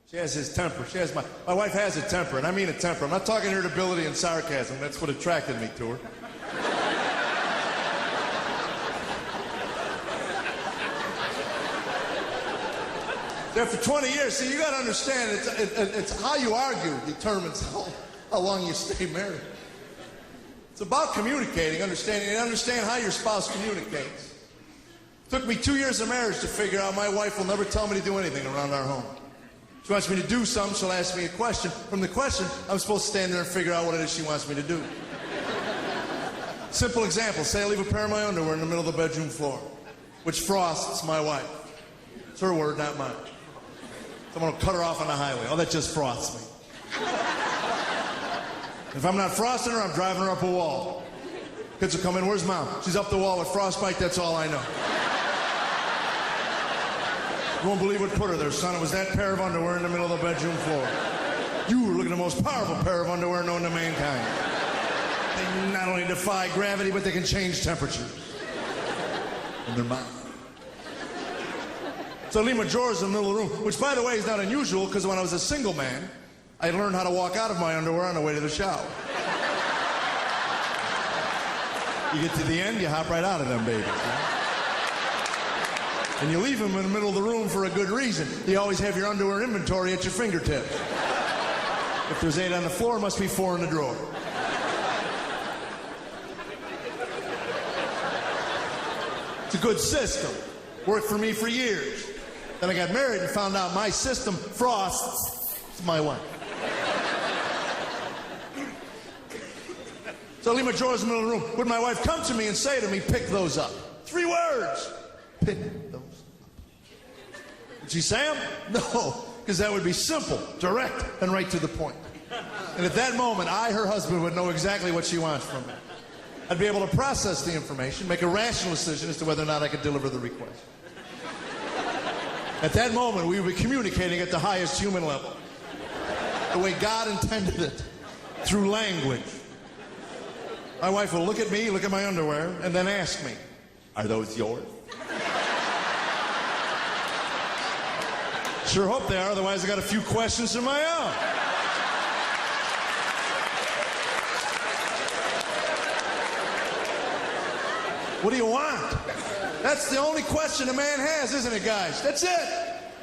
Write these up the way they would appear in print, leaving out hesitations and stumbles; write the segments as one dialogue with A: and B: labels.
A: She has his temper. She has my wife has a temper, and I mean a temper. I'm not talking irritability and sarcasm. That's what attracted me to her. After 20 years, see, you got to understand, it's how you argue determines how long you stay married. It's about communicating, understanding, and understand how your spouse communicates. It took me 2 years of marriage to figure out my wife will never tell me to do anything around our home. She wants me to do something, she'll ask me a question. From the question, I'm supposed to stand there and figure out what it is she wants me to do. Simple example, say I leave a pair of my underwear in the middle of the bedroom floor, which frosts my wife. It's her word, not mine. Someone will cut her off on the highway. Oh, that just frosts me. If I'm not frosting her, I'm driving her up a wall. Kids will come in, where's Mom? She's up the wall with frostbite, that's all I know. You won't believe what put her there, son. It was that pair of underwear in the middle of the bedroom floor. You were looking at the most powerful pair of underwear known to mankind. They not only defy gravity, but they can change temperatures. And they're mine. So I leave my drawers in the middle of the room, which, by the way, is not unusual, because when I was a single man, I learned how to walk out of my underwear on the way to the shower. You get to the end, you hop right out of them babies. Right? And you leave them in the middle of the room for a good reason. You always have your underwear inventory at your fingertips. If there's 8 on the floor, it must be 4 in the drawer. It's a good system. Worked for me for years. Then I got married and found out my system frosts my wife. So I leave my drawers in the middle of the room. Would my wife come to me and say to me, pick those up? 3 words. Pick those up. Would she say them? No, because that would be simple, direct, and right to the point. And at that moment, I, her husband, would know exactly what she wants from me. I'd be able to process the information, make a rational decision as to whether or not I could deliver the request. At that moment, we would be communicating at the highest human level. The way God intended it, through language. My wife will look at me, look at my underwear, and then ask me, are those yours? Sure hope they are, otherwise I got a few questions of my own. What do you want? That's the only question a man has, isn't it, guys? That's it.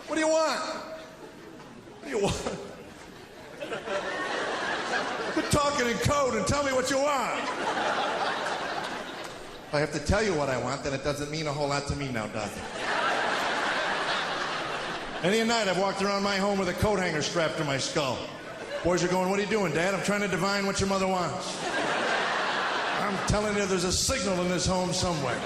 A: What do you want? What do you want? Quit talking in code and tell me what you want. If I have to tell you what I want, then it doesn't mean a whole lot to me now, does it? Any night I've walked around my home with a coat hanger strapped to my skull. Boys are going, what are you doing, Dad? I'm trying to divine what your mother wants. I'm telling you there's a signal in this home somewhere.